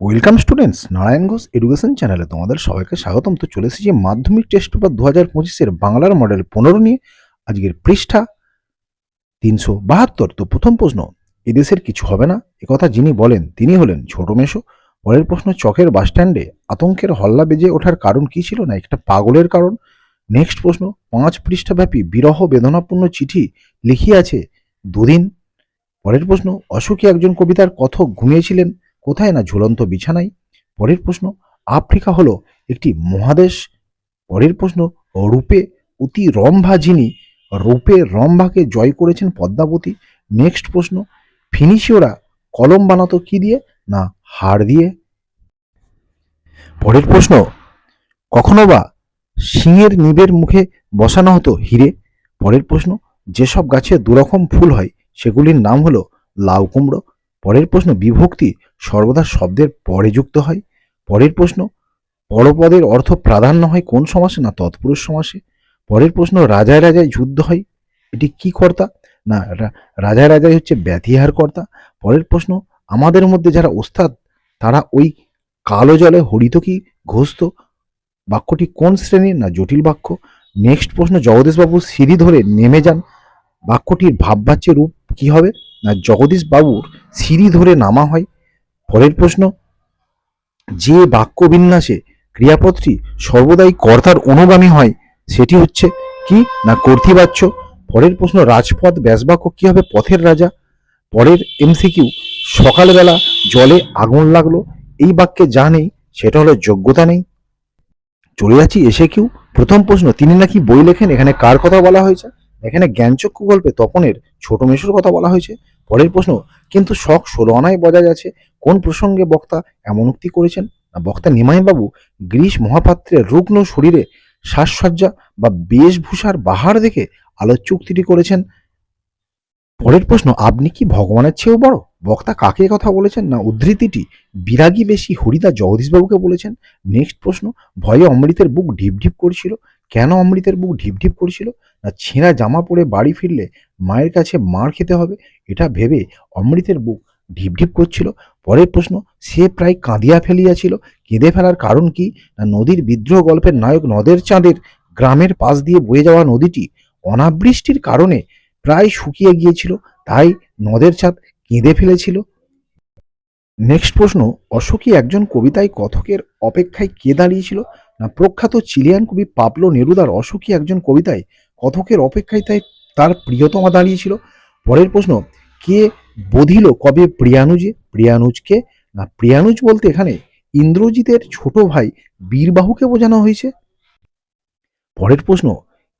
Welcome students, Narayan Ghosh education চ্যানেলে তোমাদের সবাইকে স্বাগতম। তো চলে এসেছি মাধ্যমিক টেস্ট পেপার 2025-এর বাংলার মডেল 15 নিয়ে। আজকের পৃষ্ঠা 372। তো প্রথম প্রশ্ন, এদেশের কিছু হবে না একথা যিনি বলেন তিনি হলেন ছোট মেশো। পরের প্রশ্ন, চকের বাসস্ট্যান্ডে আতঙ্কের হল্লা বেজে ওঠার কারণ কি ছিল? না একটা পাগলের কারণ। নেক্সট প্রশ্ন, 5 পৃষ্ঠাব্যাপী বিরহ বেদনাপূর্ণ চিঠি লিখিয়াছে দুদিন। পরের প্রশ্ন, অশোকী একজন কবিতার কথক ঘুমিয়েছিলেন কোথায়? না ঝুলন্ত বিছানায়। পরের প্রশ্ন, আফ্রিকা হলো একটি মহাদেশ। পরের প্রশ্ন, রূপে অতি রম্ভা যিনি রূপে রম্ভাকে জয় করেছেন পদ্মাবতী। নেক্সট প্রশ্ন, ফিনিশীয়রা কলম বানাতো কি দিয়ে? না হাড় দিয়ে। পরের প্রশ্ন, কখনো বা সিংহের নিবের মুখে বসানো হতো হিরে। পরের প্রশ্ন, যেসব গাছে দুরকম ফুল হয় সেগুলির নাম হলো লাউ কুমড়ো। পরের প্রশ্ন, বিভক্তি সর্বদা শব্দের পরে যুক্ত হয়। পরের প্রশ্ন, পরপদের অর্থ প্রাধান্য হয় কোন সমাসে? না তৎপুরুষ সমাসে। পরের প্রশ্ন, রাজায় রাজায় যুদ্ধ হয়, এটি কি কর্তা? না রাজায় রাজায় হচ্ছে ব্যতিহার কর্তা। পরের প্রশ্ন, আমাদের মধ্যে যারা ওস্তাদ তারা ওই কালো জলে হরিতকি ঘষত, বাক্যটি কোন শ্রেণীর? না জটিল বাক্য। নেক্সট প্রশ্ন, জগদীশবাবু সিঁড়ি ধরে নেমে যান, বাক্যটির ভাববাচ্যের রূপ কি হবে? না জগদীশবাবুর সিঁড়ি ধরে নামা হয়। পরের প্রশ্ন, যে বাক্য বিন্যাসে ক্রিয়াপদটি সর্বদাই কর্তার অনুগামী হয় সেটি হচ্ছে কি? না কর্তৃবাচ্য। পরের প্রশ্ন, রাজপথ ব্যাসবাক্য কি হবে? পথের রাজা। পরের এমসিকিউ, সকালবেলা জলে আগুন লাগলো, এই বাক্যে যা নেই সেটা হলো যোগ্যতা নেই। চলে যাচ্ছি এসে কিউ। প্রথম প্রশ্ন, তিনি নাকি বই লেখেন, এখানে কার কথা বলা হয়েছে? এখানে জ্ঞানচক্ষু গল্পে তপনের ছোট মেসোর কথা বলা হয়েছে। পরের প্রশ্ন, কিন্তু শখ 16 আনায় বজায় আছে, কোন প্রসঙ্গে বক্তা এমন উক্তি করেছেন? না বক্তা নিমাইবাবু গ্রীষ মহাপাত্রের রুগ্ন শরীরে সাজসজ্জা বা বেশভূষার বাহার দেখে আলোচ্য উক্তিটি করেছেন। পরের প্রশ্ন, আপনি কি ভগবানের চেয়েও বড়, বক্তা কাকে কথা বলেছেন? না উদ্ধৃতিটি বিরাগী বেশি হরিদা জগদীশবাবুকে বলেছেন। নেক্সট প্রশ্ন, ভয়ে অমৃতের বুক ঢিপ ঢিপ করেছিল, কেন অমৃতের বুক ঢিপ ঢিপ করেছিল? না ছেঁড়া জামা পরে বাড়ি ফিরলে মায়ের কাছে মার খেতে হবে, এটা ভেবে অমৃতের বুক ঢিপ ঢিপ করছিল। পরের প্রশ্ন, সে প্রায় কাঁদিয়া ফেলিয়াছিল, কেঁদে ফেলার কারণ কি? না নদীর বিদ্রোহ গল্পের নায়ক নদের চাঁদের গ্রামের পাশ দিয়ে বয়ে যাওয়া নদীটি অনাবৃষ্টির কারণে প্রায় শুকিয়ে গিয়েছিল, তাই নদের চাঁদ কেঁদে ফেলেছিল। নেক্সট প্রশ্ন, অশোকী একজন কবিতায় কথকের অপেক্ষায় কে দাঁড়িয়েছিল? না প্রখ্যাত চিলিয়ান কবি পাবলো নেরুদার অশোকী একজন কবিতায় কথকের অপেক্ষায় তার প্রিয়তমা দাঁড়িয়েছিল। পরের প্রশ্ন, কে বধিল কবে প্রিয়ানুজে? প্রিয়ানুজকে? না প্রিয়ানুজ বলতে এখানে ইন্দ্রজিতের ছোট ভাই বীরবাহুকে বোঝানো হয়েছে। পরের প্রশ্ন,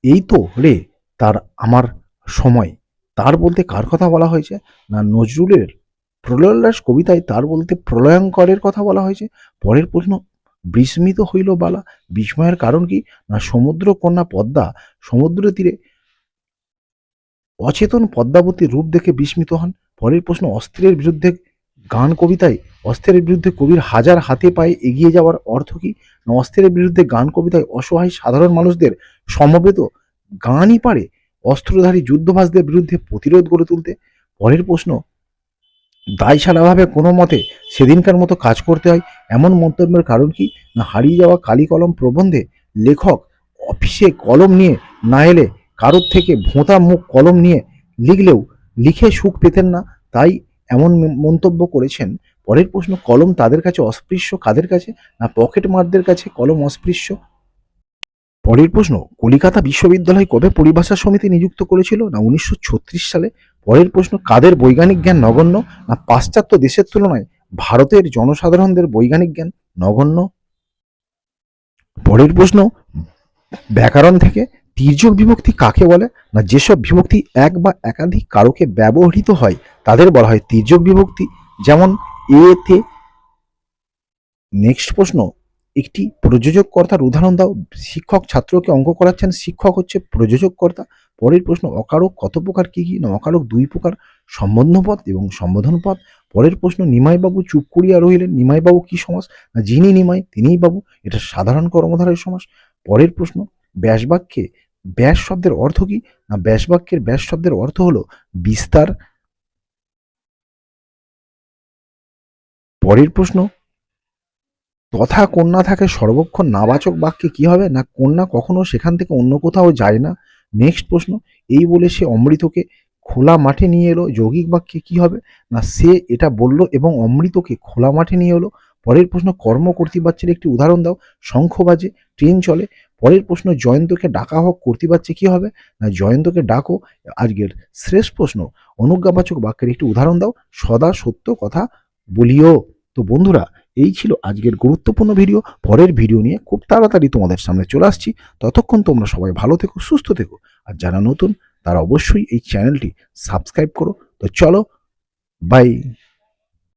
এই তো রে তার আমার সময়, তার বলতে কার কথা বলা হয়েছে? না নজরুলের প্রলয়োল্লাস কবিতায় তার বলতে প্রলয়ঙ্করের কথা বলা হয়েছে। পরের প্রশ্ন, বিস্মিত হইল বালা, বিস্ময়ের কারণ কি? না সমুদ্র কন্যা পদ্মা সমুদ্র তীরে অচেতন পদ্মাবতীর রূপ দেখে বিস্মিত হন। পরের প্রশ্ন, অস্ত্রের বিরুদ্ধে গান কবিতায় অস্ত্রের বিরুদ্ধে কবির হাজার হাতে পায়ে এগিয়ে যাওয়ার অর্থ কি? না অস্ত্রের বিরুদ্ধে গান কবিতায় অসহায় সাধারণ মানুষদের সমবেত গানই পারে অস্ত্রধারী যুদ্ধবাসদের বিরুদ্ধে প্রতিরোধ গড়ে তুলতে। পরের প্রশ্ন, দায়সারাভাবে কোনো মতে সেদিনকার মতো কাজ করতে হয় এমন মন্তব্যের কারণ কি? না হারিয়ে যাওয়া কালি কলম প্রবন্ধে লেখক অফিসে কলম নিয়ে না এলে কারোর থেকে ভোঁতা মুখ কলম নিয়ে লিখলেও লিখে সুখ পেতেন না, তাই এমন মন্তব্য করেছেন। পরের প্রশ্ন, কলম তাদের কাছে অস্পৃশ্য, কাদের কাছে? না পকেট মারদের কাছে কলম অস্পৃশ্য। পরের প্রশ্ন, কলিকাতা বিশ্ববিদ্যালয় কবে পরিভাষা সমিতি নিযুক্ত করেছিল? না 1936 সালে। পরের প্রশ্ন, কাদের বৈজ্ঞানিক জ্ঞান নগণ্য? না পাশ্চাত্য দেশের তুলনায় ভারতের জনসাধারণদের বৈজ্ঞানিক জ্ঞান নগণ্য। পরের প্রশ্ন, ব্যাকরণ থেকে তির্যক বিভক্তি কাকে বলে? না যেসব বিভক্তি এক বা একাধিক কারকে ব্যবহৃত হয় তাদের বলা হয় তির্যক বিভক্তি, যেমন এতে। নেক্সট প্রশ্ন, একটি প্রযোজক কর্তার উদাহরণ দাও। শিক্ষক ছাত্রকে অঙ্ক করাচ্ছেন, শিক্ষক হচ্ছে প্রযোজক কর্তা। পরের প্রশ্ন, অকারক কত প্রকার কি কি? না অকারক 2 প্রকার, সম্বোধন পদ এবং সম্বোধন পদ। পরের প্রশ্ন, নিমাইবাবু চুপ করিয়া রহিলেন, নিমাইবাবু কি সমাস? না যিনি নিমাই তিনিই বাবু, এটা সাধারণ কর্মধারয় সমাস। পরের প্রশ্ন, ব্যাসবাক্যে ব্যাস শব্দের অর্থ কি? না ব্যাসবাক্যের ব্যাস শব্দের অর্থ হলো বিস্তার। পরের প্রশ্ন, তথা কন্যা থাকে সর্বক্ষণ নাবাচক বাক্যে কি হবে না কন্যা কখনো সেখান থেকে অন্য কোথাও যায় না। নেক্সট প্রশ্ন, এই বলে সে অমৃতকে খোলা মাঠে নিয়ে এলো, যৌগিক বাক্যে কি হবে না সে এটা বলল এবং অমৃতকে খোলা মাঠে নিয়ে এলো। পরের প্রশ্ন, কর্ম কর্তৃবাচ্যের একটি উদাহরণ দাও। শঙ্খ বাজে, ট্রেন চলে। পরের প্রশ্ন, জয়ন্তকে ডাকা হোক কর্তৃবাচ্যে কি হবে না জয়ন্তকে ডাকো। আজকের শেষ প্রশ্ন, অনুজ্ঞাবাচক বাক্যের একটি উদাহরণ দাও। সদা সত্য কথা বলিও। তো বন্ধুরা, এই ছিল আজকের গুরুত্বপূর্ণ ভিডিও। পরের ভিডিও নিয়ে খুব তাড়াতাড়ি তোমাদের সামনে চলে আসছি। ততক্ষণ তোমরা সবাই ভালো থেকো, সুস্থ থেকো। আর যারা নতুন তারা অবশ্যই এই চ্যানেলটি সাবস্ক্রাইব করো। তো চলো, বাই।